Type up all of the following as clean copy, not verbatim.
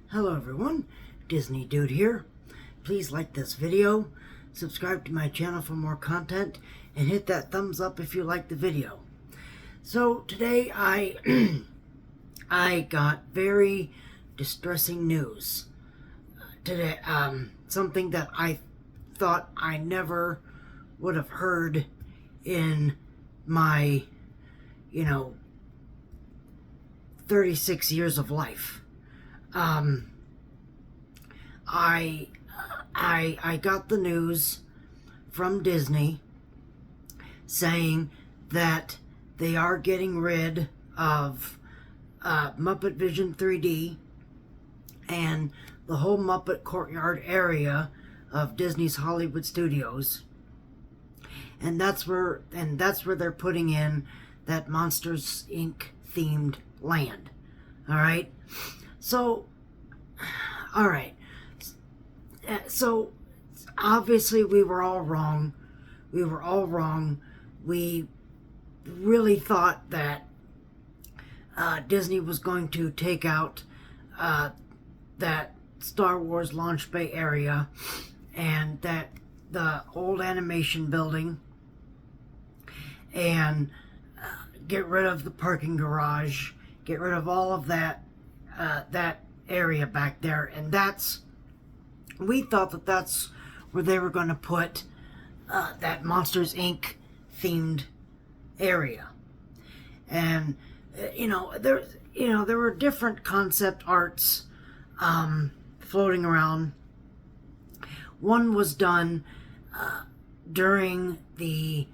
Hello everyone, Disney Dude here. Please like this video, subscribe to my channel for more content, and hit that thumbs up if you like the video. So today I got very distressing news. Today, something that I thought I never would have heard in my, 36 years of life. I got the news from Disney saying that they are getting rid of Muppet Vision 3D and the whole Muppet Courtyard area of Disney's Hollywood Studios, and that's where they're putting in that Monsters Inc. themed land. All right. So obviously we were all wrong. We really thought that Disney was going to take out that Star Wars launch bay area and that the old animation building and get rid of the parking garage, get rid of all of that area back there, and we thought that's where they were going to put that Monsters Inc. themed area. And there were different concept arts floating around. One was done during the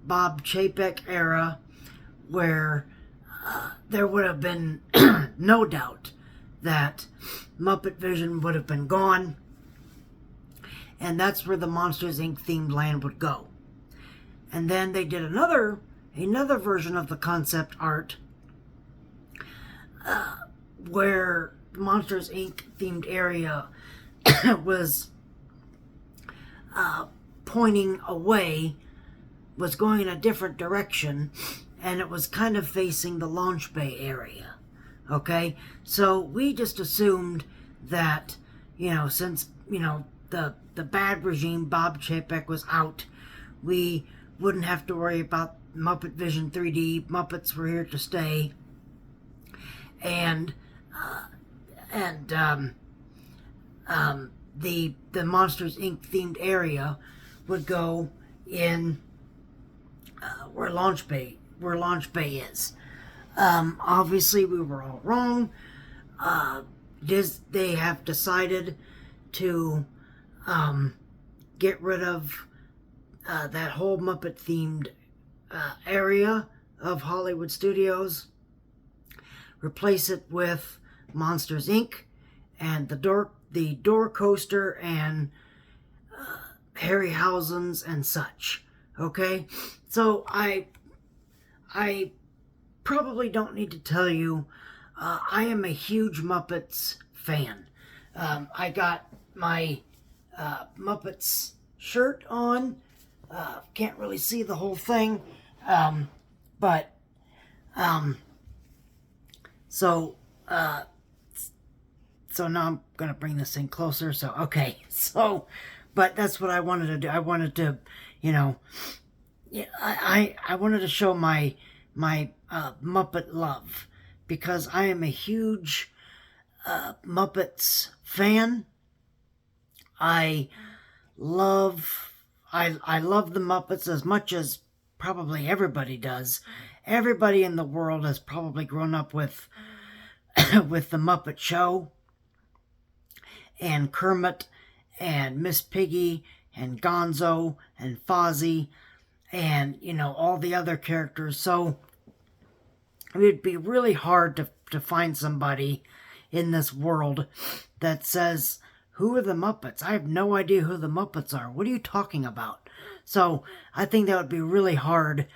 Bob Chapek era, where there would have been no doubt that Muppet Vision would have been gone, and that's where the Monsters Inc. themed land would go. And then they did another version of the concept art where the Monsters Inc. themed area was pointing away, was going in a different direction, and it was kind of facing the launch bay area. Okay, so we just assumed that, since, the bad regime, Bob Chapek, was out, we wouldn't have to worry about Muppet Vision 3D. Muppets were here to stay. And the Monsters Inc. themed area would go in where Launch Bay is. Obviously, we were all wrong. They have decided to get rid of that whole Muppet-themed area of Hollywood Studios, replace it with Monsters Inc. and the door coaster and Harryhausen's and such. Okay, so I probably don't need to tell you, I am a huge Muppets fan. I got my Muppets shirt on. Can't really see the whole thing, but so now I'm gonna bring this in closer. So okay, but that's what I wanted to do. I wanted to, I wanted to show my Muppet love, because I am a huge Muppets fan. I love the Muppets as much as probably everybody does. Everybody in the world has probably grown up with with the Muppet Show and Kermit and Miss Piggy and Gonzo and Fozzie and all the other characters. So it would be really hard to find somebody in this world that says, "Who are the Muppets? I have no idea who the Muppets are. What are you talking about?" So I think that would be really hard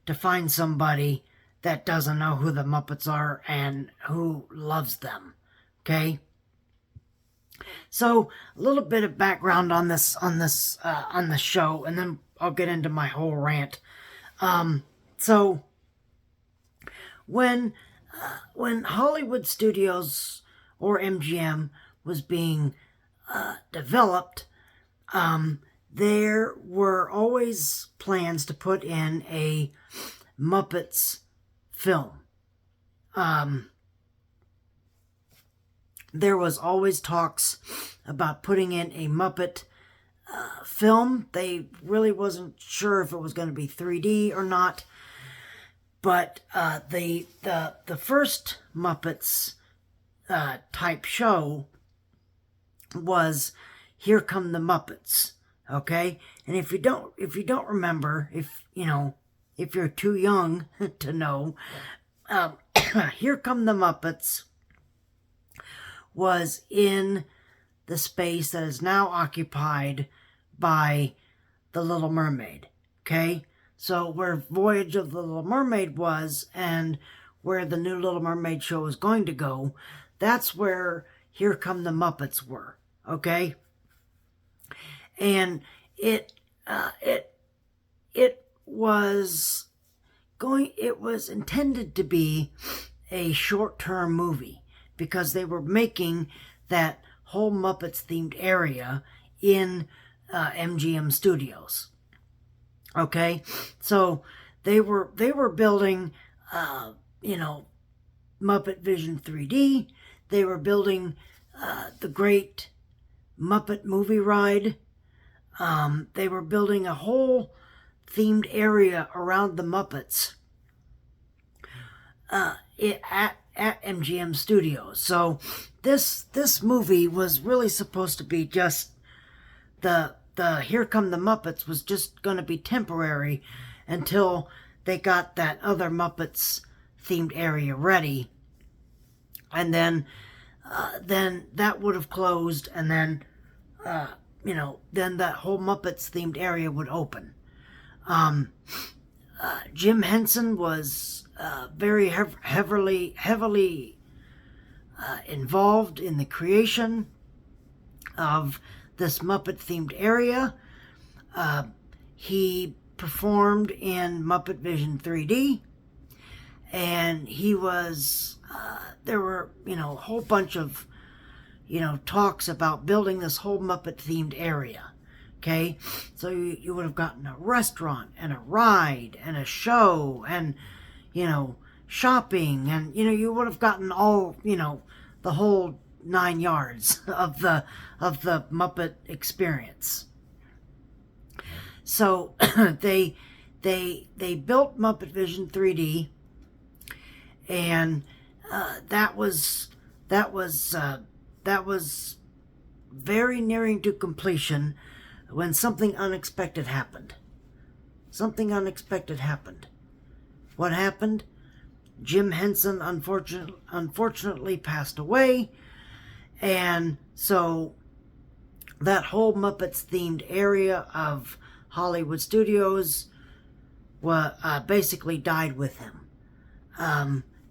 to find somebody that doesn't know who the Muppets are and who loves them. Okay? So a little bit of background on this show, and then I'll get into my whole rant. So when Hollywood Studios or MGM was being developed, there were always plans to put in a Muppets film. There was always talks about putting in a Muppet film. They really wasn't sure if it was going to be 3D or not. But the first Muppets type show was Here Come the Muppets. Okay, and if you don't remember, if you're too young to know, Here Come the Muppets was in the space that is now occupied by The Little Mermaid. Okay, so where Voyage of the Little Mermaid was, and where the new Little Mermaid show is going to go, that's where Here Come the Muppets were. Okay, and it was intended to be a short-term movie, because they were making that whole Muppets themed area in MGM Studios. Okay, so they were building Muppet Vision 3D. They were building the great Muppet movie ride. They were building a whole themed area around the Muppets at MGM Studios. So this movie was really supposed to be just the Here Come the Muppets was just going to be temporary until they got that other Muppets themed area ready, and then that would have closed, and then then that whole Muppets themed area would open. Jim Henson was very heavily involved in the creation of this Muppet themed area. He performed in Muppet Vision 3D, and he was there were a whole bunch of talks about building this whole Muppet themed area. Okay, so you would have gotten a restaurant and a ride and a show and shopping, and you would have gotten all the whole 9 yards of the Muppet experience. So they built Muppet Vision 3D, and that was very nearing to completion when something unexpected happened. What happened? Jim Henson unfortunately passed away, and so that whole Muppets themed area of Hollywood Studios basically died with him.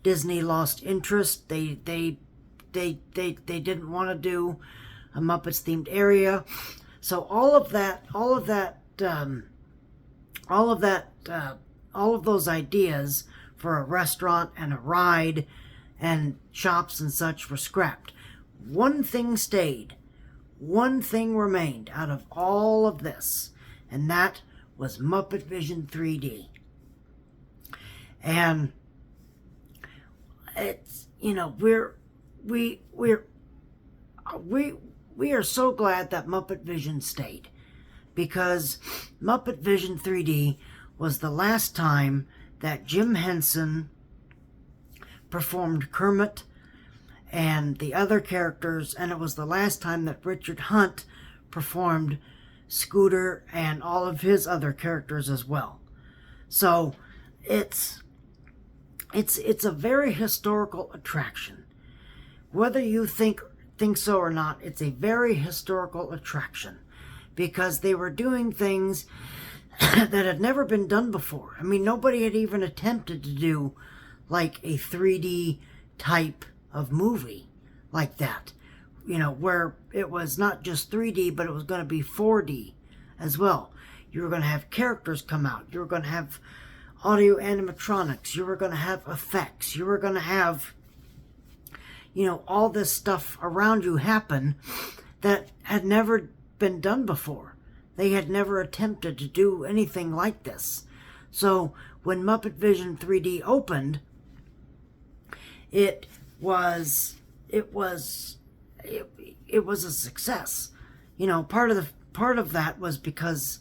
Disney lost interest. They didn't want to do a Muppets themed area. So all of those ideas for a restaurant and a ride and shops and such were scrapped. One thing stayed. One thing remained out of all of this, and that was Muppet Vision 3D. And it's we are so glad that Muppet Vision stayed, because Muppet Vision 3D was the last time that Jim Henson performed Kermit and the other characters, and it was the last time that Richard Hunt performed Scooter and all of his other characters as well. So it's a very historical attraction. Whether you think so or not, it's a very historical attraction, because they were doing things that had never been done before. I mean, nobody had even attempted to do like a 3D type of movie like that, where it was not just 3D, but it was going to be 4D as well. You were going to have characters come out. You were going to have audio animatronics. You were going to have effects. You were going to have all this stuff around you happen that had never been done before. They had never attempted to do anything like this. So when Muppet Vision 3D opened, it was a success. Part of that was because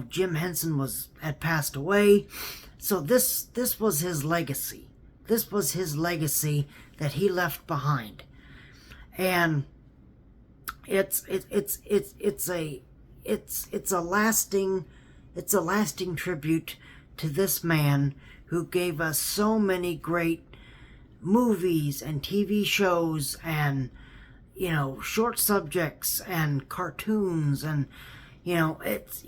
Jim Henson had passed away. So this was his legacy. This was his legacy that he left behind. And it's a lasting tribute to this man who gave us so many great movies and TV shows and short subjects and cartoons, and it's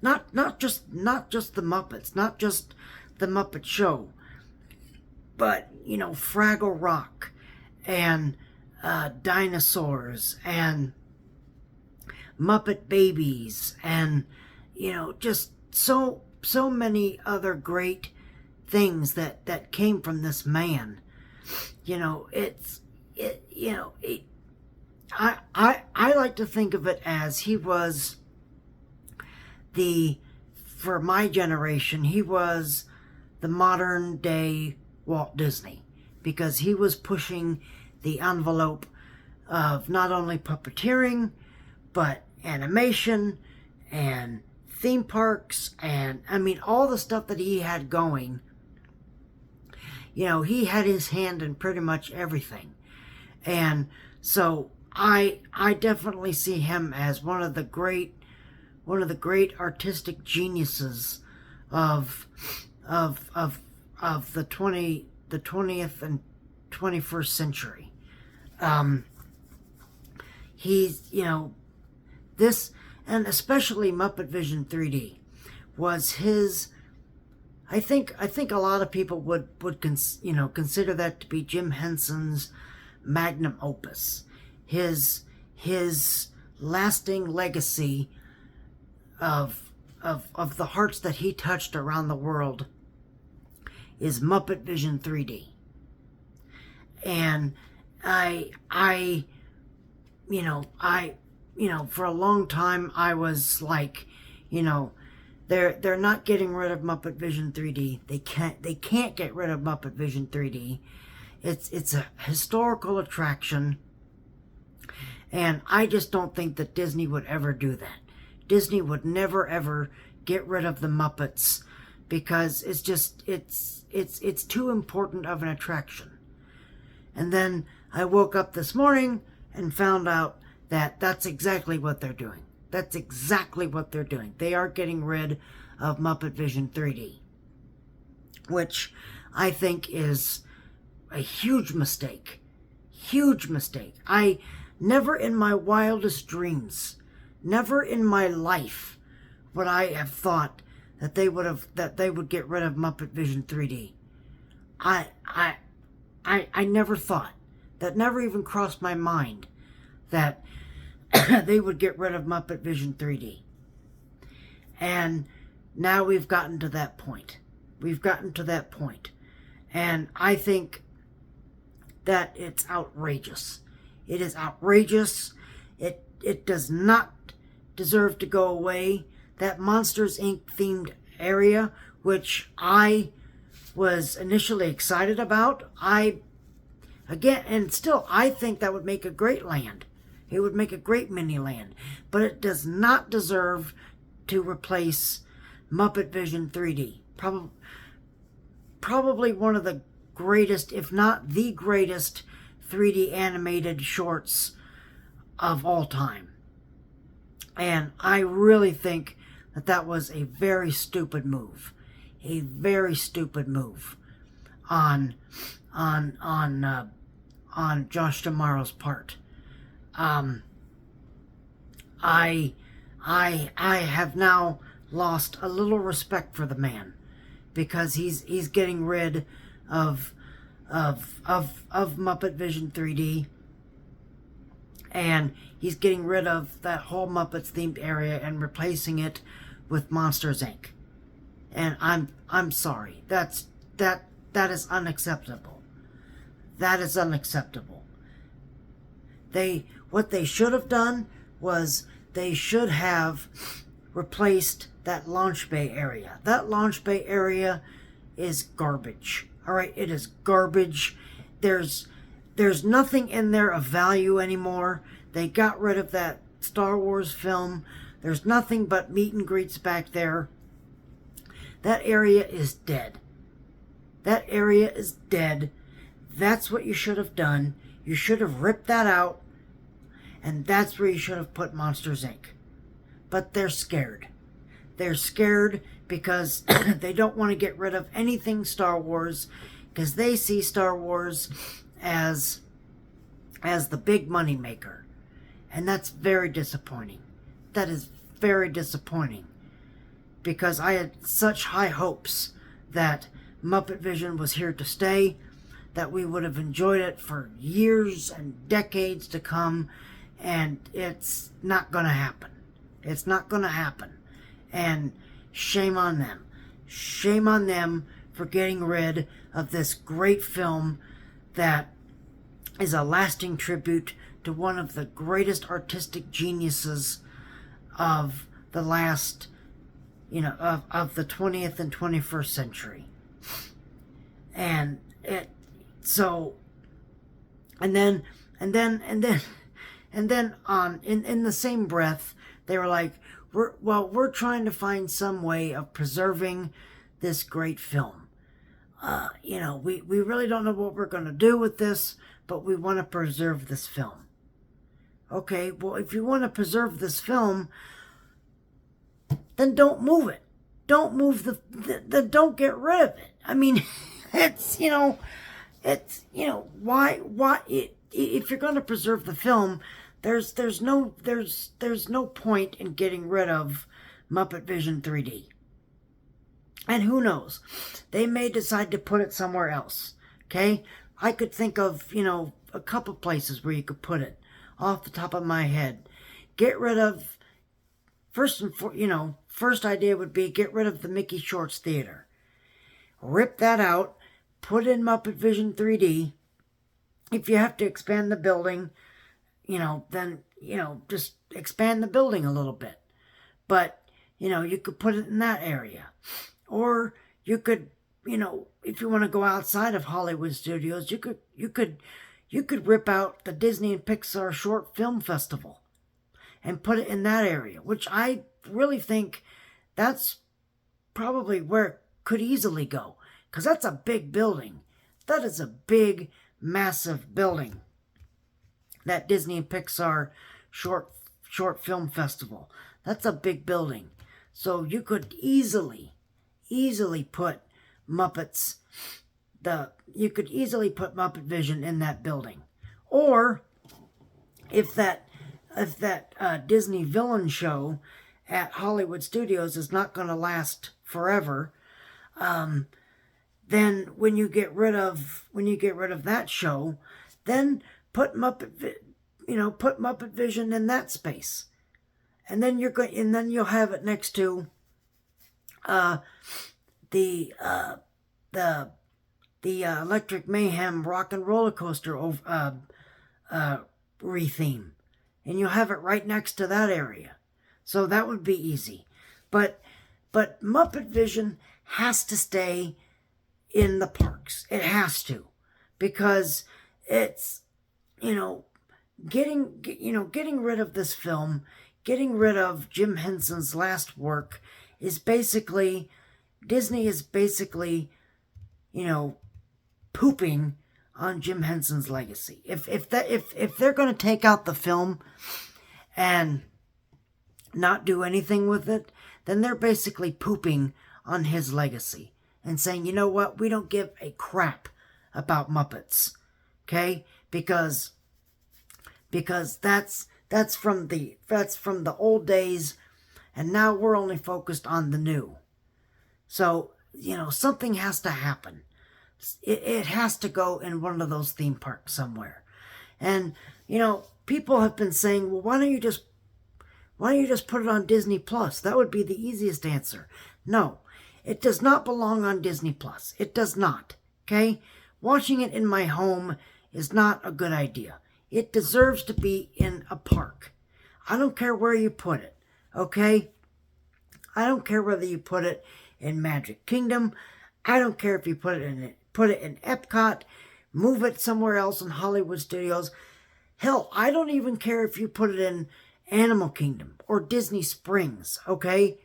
not just the Muppets, not just the Muppet Show, but Fraggle Rock and dinosaurs and Muppet Babies and just so many other great things that came from this man. I like to think of it as he was for my generation, he was the modern day Walt Disney, because he was pushing the envelope of not only puppeteering, but animation and theme parks, and all the stuff that he had going. He had his hand in pretty much everything. And so I definitely see him as one of the great artistic geniuses of the 20th and 21st century. He's this, and especially Muppet Vision 3D was his. I think a lot of people would consider that to be Jim Henson's magnum opus, his lasting legacy of the hearts that he touched around the world is Muppet Vision 3D. And I for a long time I was like, they're not getting rid of Muppet Vision 3D. They can't get rid of Muppet Vision 3D. It's a historical attraction, and I just don't think that Disney would ever do that. Disney would never ever get rid of the Muppets, because it's too important of an attraction. And then I woke up this morning and found out that that's exactly what they're doing. That's exactly what they're doing. They are getting rid of Muppet Vision 3D, which I think is a huge mistake. Huge mistake. I never in my wildest dreams, never in my life would I have thought that they would get rid of Muppet Vision 3D. I never thought. That never even crossed my mind that they would get rid of Muppet Vision 3D. And now we've gotten to that point. And I think that it's outrageous. It is outrageous. It does not deserve to go away. That Monsters, Inc. themed area, which I was initially excited about, I think that would make a great land. It would make a great mini land. But it does not deserve to replace Muppet Vision 3D. Probably one of the greatest, if not the greatest, 3D animated shorts of all time. And I really think that was a very stupid move. A very stupid move on Josh D'Amaro's part. I have now lost a little respect for the man, because he's getting rid of Muppet Vision 3D, and he's getting rid of that whole Muppets themed area and replacing it with Monsters Inc. And I'm sorry. That is unacceptable. That is unacceptable. What they should have done was they should have replaced that launch bay area. That launch bay area is garbage. All right, it is garbage. There's nothing in there of value anymore. They got rid of that Star Wars film. There's nothing but meet and greets back there. That area is dead. That area is dead. That's what you should have done. You should have ripped that out, and that's where you should have put Monsters, Inc. But they're scared. They're scared because they don't want to get rid of anything Star Wars, because they see Star Wars as the big money maker. And that's very disappointing. That is very disappointing, because I had such high hopes that Muppet Vision was here to stay, that we would have enjoyed it for years and decades to come, and it's not going to happen. It's not going to happen. And shame on them. Shame on them for getting rid of this great film that is a lasting tribute to one of the greatest artistic geniuses of the last, of the 20th and 21st century. And then on in the same breath, they were like, we're trying to find some way of preserving this great film. We really don't know what we're going to do with this, but we want to preserve this film. Okay, well, if you want to preserve this film, then don't move it. Don't move don't get rid of it. I mean, why if you're going to preserve the film, there's no point in getting rid of Muppet Vision 3D. And who knows? They may decide to put it somewhere else. Okay? I could think of, a couple places where you could put it off the top of my head. Get rid of, first idea would be get rid of the Mickey Shorts Theater. Rip that out, put in Muppet Vision 3D. If you have to expand the building, then, just expand the building a little bit. But, you could put it in that area. Or you could, if you want to go outside of Hollywood Studios, you could rip out the Disney and Pixar Short Film Festival and put it in that area, which I really think that's probably where it could easily go, because that's a big building. That is a big, massive building. That Disney and Pixar Short Film Festival. That's a big building. So you could easily put Muppet Vision in that building. Or if that Disney villain show at Hollywood Studios is not going to last forever, then when you get rid of that show, then put Muppet Vision in that space, and then you'll have it next to the Electric Mayhem Rock and Roller Coaster retheme, and you'll have it right next to that area. So that would be easy. But Muppet Vision has to stay in the parks. It has to, because it's getting rid of this film, getting rid of Jim Henson's last work is basically, Disney is basically, pooping on Jim Henson's legacy. If they're going to take out the film and not do anything with it, then they're basically pooping on his legacy and saying, you know what, we don't give a crap about Muppets, okay? Because that's from the old days, and now we're only focused on the new. So, something has to happen. It has to go in one of those theme parks somewhere. And, people have been saying, well, why don't you just put it on Disney Plus? That would be the easiest answer. No, it does not belong on Disney Plus. It does not. Okay? Watching it in my home is not a good idea. It deserves to be in a park. I don't care where you put it, okay? I don't care whether you put it in Magic Kingdom. I don't care if you put it in Epcot, move it somewhere else in Hollywood Studios. Hell, I don't even care if you put it in Animal Kingdom or Disney Springs, okay?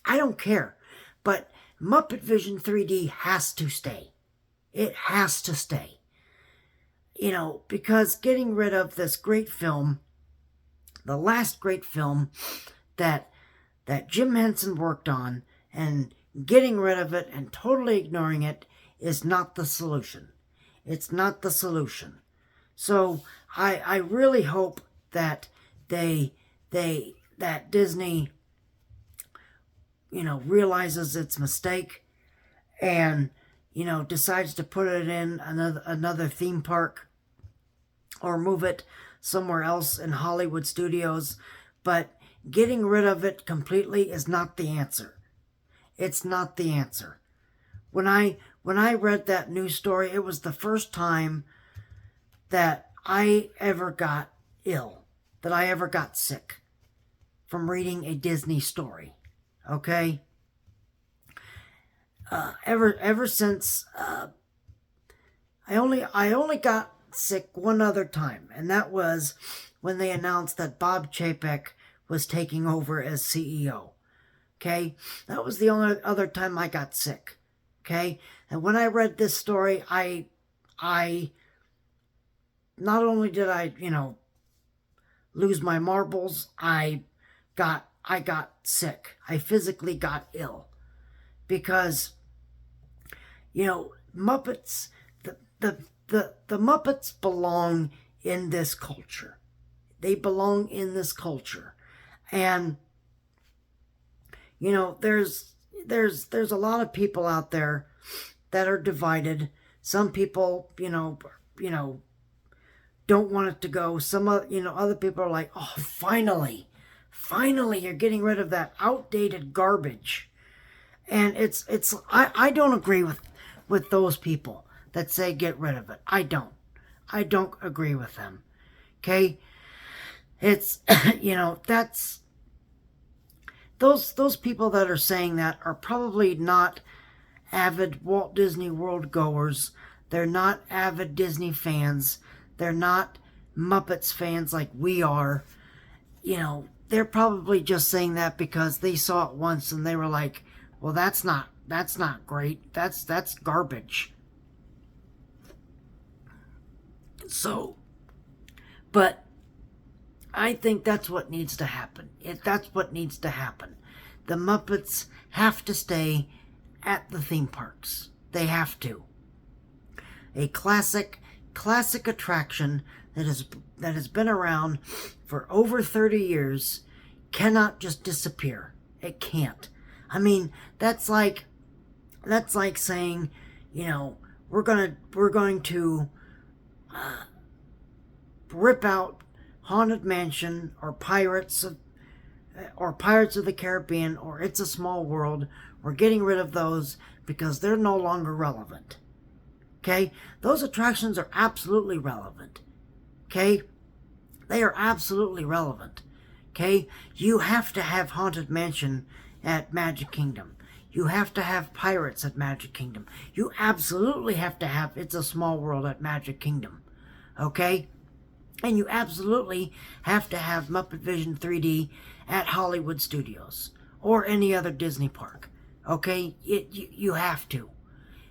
I don't care. But Muppet Vision 3D has to stay. It has to stay. You know, because getting rid of this great film, the last great film that Jim Henson worked on, and getting rid of it and totally ignoring it is not the solution. It's not the solution. So I really hope that that Disney, you know, realizes its mistake and, you know, decides to put it in another theme park or move it somewhere else in Hollywood Studios. But getting rid of it completely is not the answer. It's not the answer. When I read that news story, it was the first time that I ever got ill, that I ever got sick from reading a Disney story. Okay? Ever since I only got sick one other time, and that was when they announced that Bob Chapek was taking over as CEO. Okay? That was the only other time I got sick. Okay? And when I read this story, I not only did I, you know, lose my marbles, I got sick. I physically got ill. Because, you know, Muppets, the Muppets belong in this culture. They belong in this culture. And, you know, there's a lot of people out there that are divided. Some people, you know, don't want it to go. Some other people are like, oh, finally you're getting rid of that outdated garbage. And I don't agree with those people that say get rid of it. I don't agree with them. Okay? It's, you know, that's, those people that are saying that are probably not avid Walt Disney World goers. They're not avid Disney fans. They're not Muppets fans like we are. You know, they're probably just saying that because they saw it once and they were like, well, that's not great. That's garbage. So, but I think that's what needs to happen. That's what needs to happen. The Muppets have to stay at the theme parks. They have to. A classic attraction that has been around for over 30 years cannot just disappear. It can't. I mean, that's like saying, you know, we're going to rip out Haunted Mansion or Pirates of the Caribbean or It's a Small World. We're getting rid of those because they're no longer relevant. Okay? Those attractions are absolutely relevant. Okay? They are absolutely relevant. Okay? You have to have Haunted Mansion at Magic Kingdom. You have to have Pirates at Magic Kingdom. You absolutely have to have It's a Small World at Magic Kingdom. Okay? And you absolutely have to have Muppet Vision 3D at Hollywood Studios or any other Disney park. Okay? You have to.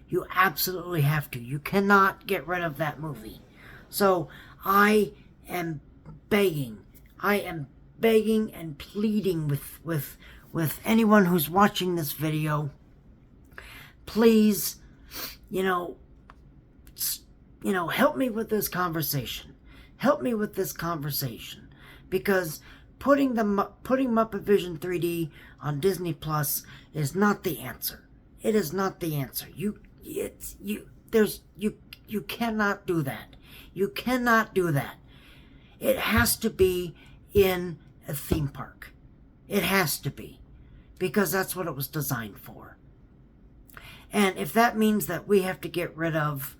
You absolutely have to. You cannot get rid of that movie. So I am begging and pleading with anyone who's watching this video. Please, help me with this conversation. Help me with this conversation, because putting Muppet Vision 3D on Disney Plus is not the answer. It is not the answer. You cannot do that. You cannot do that. It has to be in a theme park. It has to be, because that's what it was designed for. And if that means that we have to get rid of,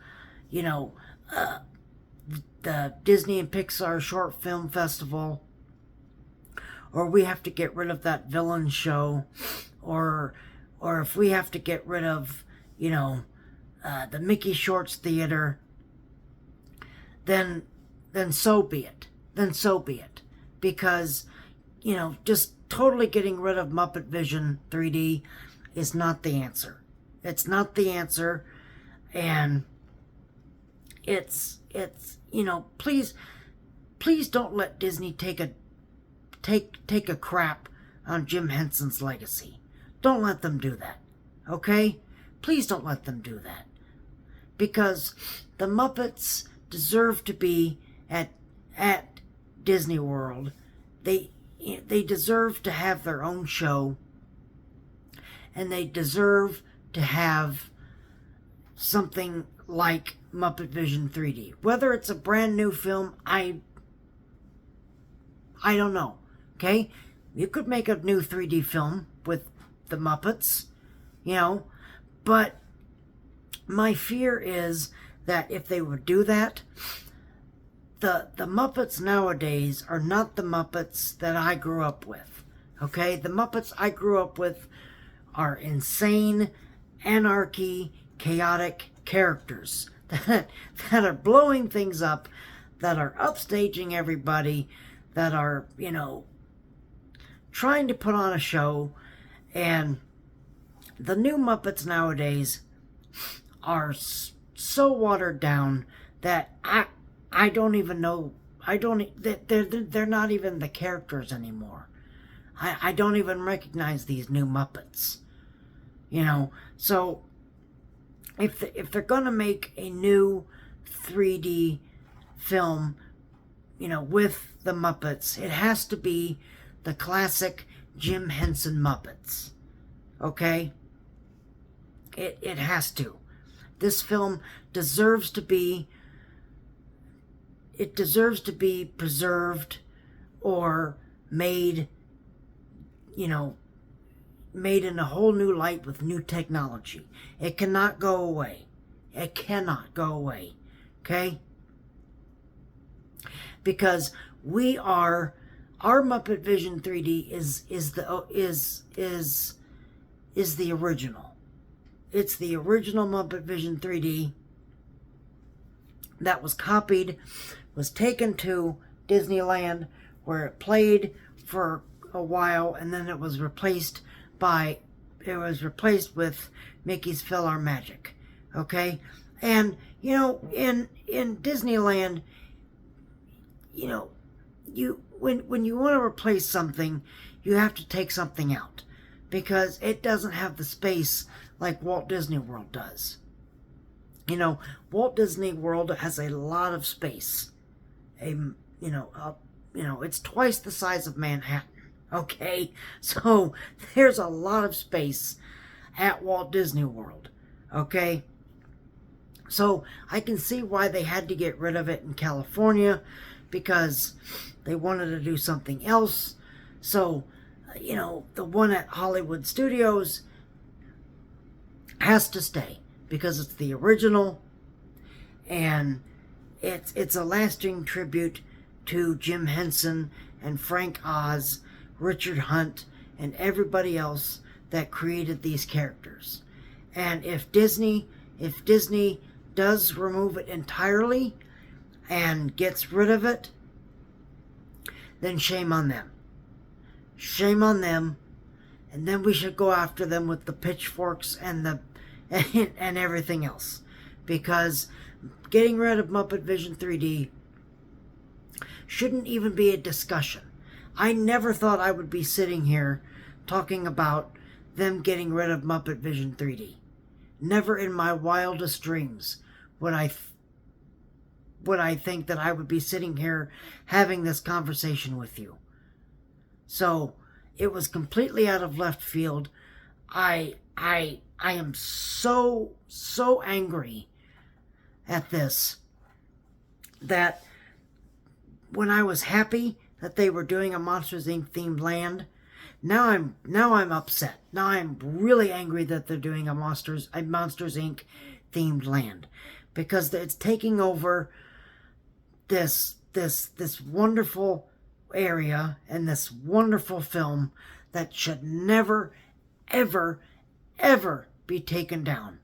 you know, the Disney and Pixar Short Film Festival, or we have to get rid of that villain show, or if we have to get rid of, the Mickey Shorts Theater, then so be it. Then so be it. Because, just totally getting rid of Muppet Vision 3D is not the answer. It's not the answer. And it's please don't let Disney take a crap on Jim Henson's legacy. Don't let them do that. Okay? Please don't let them do that. Because the Muppets deserve to be at Disney World. They deserve to have their own show, and they deserve to have something like Muppet Vision 3D. Whether it's a brand new film, I don't know. Okay? You could make a new 3D film with the Muppets, but my fear is that if they would do that, the Muppets nowadays are not the Muppets that I grew up with. Okay? The Muppets I grew up with are insane, anarchy, chaotic characters that are blowing things up, that are upstaging everybody, that are, trying to put on a show. And the new Muppets nowadays are so watered down that I don't even know. They're not even the characters anymore. I don't even recognize these new Muppets. So if they're gonna make a new 3D film, with the Muppets, it has to be the classic Jim Henson Muppets. Okay? It has to. This film deserves to be preserved or made in a whole new light with new technology. It cannot go away. It cannot go away. Okay? Because our Muppet Vision 3D is the original. It's the original Muppet Vision 3D that was copied, was taken to Disneyland, where it played for a while, and then it was replaced with Mickey's PhilharMagic. Okay? And in Disneyland, when you want to replace something, you have to take something out, because it doesn't have the space like Walt Disney World does. Walt Disney World has a lot of space. It's twice the size of Manhattan. Okay? So there's a lot of space at Walt Disney World. Okay? So I can see why they had to get rid of it in California, because they wanted to do something else. So, the one at Hollywood Studios has to stay, because it's the original, and it's a lasting tribute to Jim Henson and Frank Oz, Richard Hunt, and everybody else that created these characters. And if Disney does remove it entirely and gets rid of it, then shame on them. Shame on them. And then we should go after them with the pitchforks and everything else. Because getting rid of Muppet Vision 3D shouldn't even be a discussion. I never thought I would be sitting here talking about them getting rid of Muppet Vision 3D. Never in my wildest dreams would I think that I would be sitting here having this conversation with you. So it was completely out of left field. I am so angry at this, that when I was happy that they were doing a Monsters Inc. themed land, now I'm upset. Now I'm really angry that they're doing a Monsters Inc. themed land. because it's taking over this wonderful area and this wonderful film that should never, ever, ever be taken down.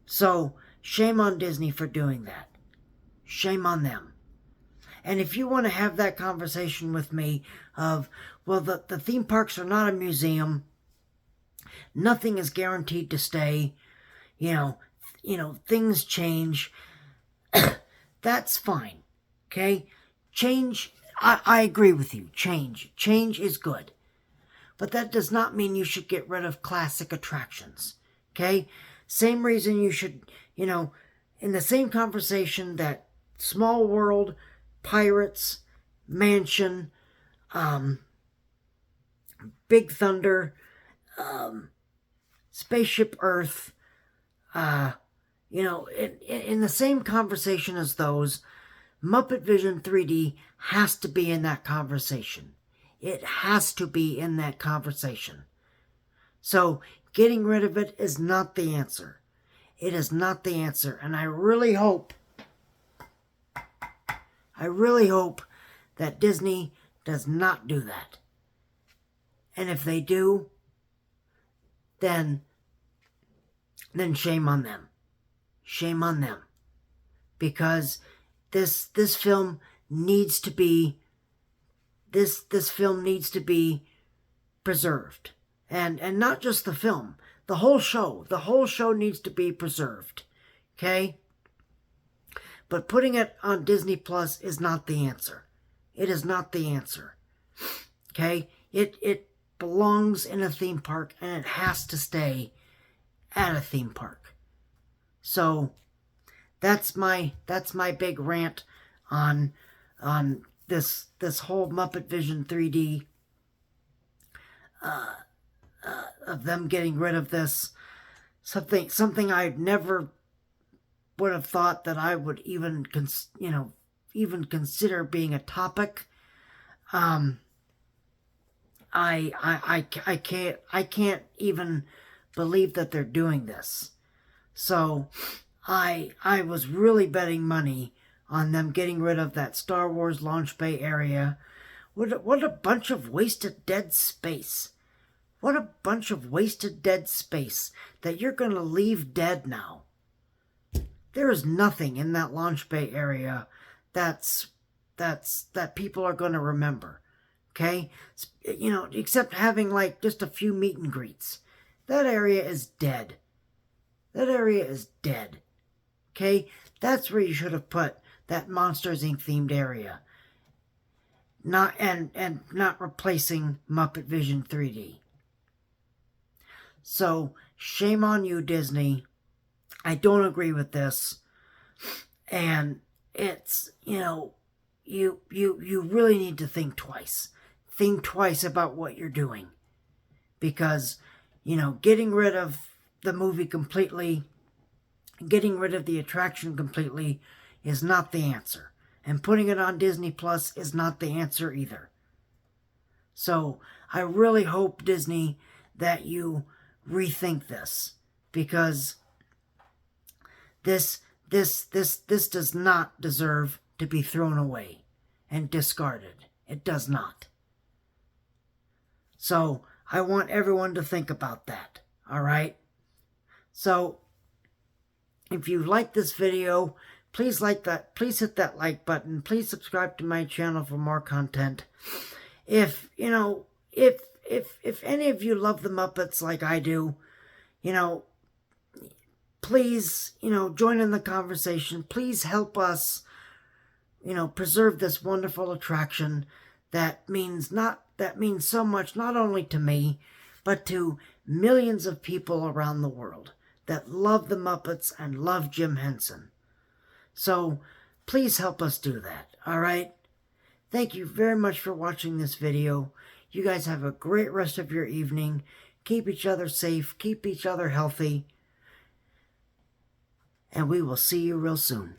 So, shame on Disney for doing that. Shame on them. And if you want to have that conversation with me of, well, the theme parks are not a museum, nothing is guaranteed to stay, things change, that's fine, okay? Change, I agree with you, change is good. But that does not mean you should get rid of classic attractions, okay? Same reason you should, in the same conversation that Small World, Pirates, Mansion, Big Thunder, Spaceship Earth, in the same conversation as those, Muppet Vision 3D has to be in that conversation. It has to be in that conversation. So, getting rid of it is not the answer. It is not the answer. And I really hope that Disney does not do that. And if they do, then shame on them. Shame on them. Because this film needs to be preserved. And not just the film. The whole show. The whole show needs to be preserved. Okay? But putting it on Disney Plus is not the answer. It is not the answer. Okay? It belongs in a theme park, and it has to stay at a theme park. So that's my big rant on this whole Muppet Vision 3D of them getting rid of this. Something I never would have thought that I would even consider being a topic. I can't even believe that they're doing this. So I was really betting money on them getting rid of that Star Wars launch bay area. What a bunch of wasted dead space. What a bunch of wasted dead space that you're going to leave dead now. There is nothing in that launch bay area that people are going to remember. Okay? Except having like just a few meet and greets. That area is dead. That area is dead. Okay? That's where you should have put that Monsters Inc. themed area. Not replacing Muppet Vision 3D. So, shame on you, Disney. I don't agree with this. And it's, you really need to think twice. Think twice about what you're doing. Because, getting rid of the movie completely, getting rid of the attraction completely is not the answer. And putting it on Disney Plus is not the answer either. So, I really hope, Disney, that you rethink this. Because this does not deserve to be thrown away and discarded. It does not. So, I want everyone to think about that. Alright? So, if you like this video, please hit that like button. Please subscribe to my channel for more content. If any of you love the Muppets like I do, please, join in the conversation. Please help us, preserve this wonderful attraction that means so much, not only to me, but to millions of people around the world that love the Muppets and love Jim Henson. So, please help us do that, alright? Thank you very much for watching this video. You guys have a great rest of your evening. Keep each other safe. Keep each other healthy. And we will see you real soon.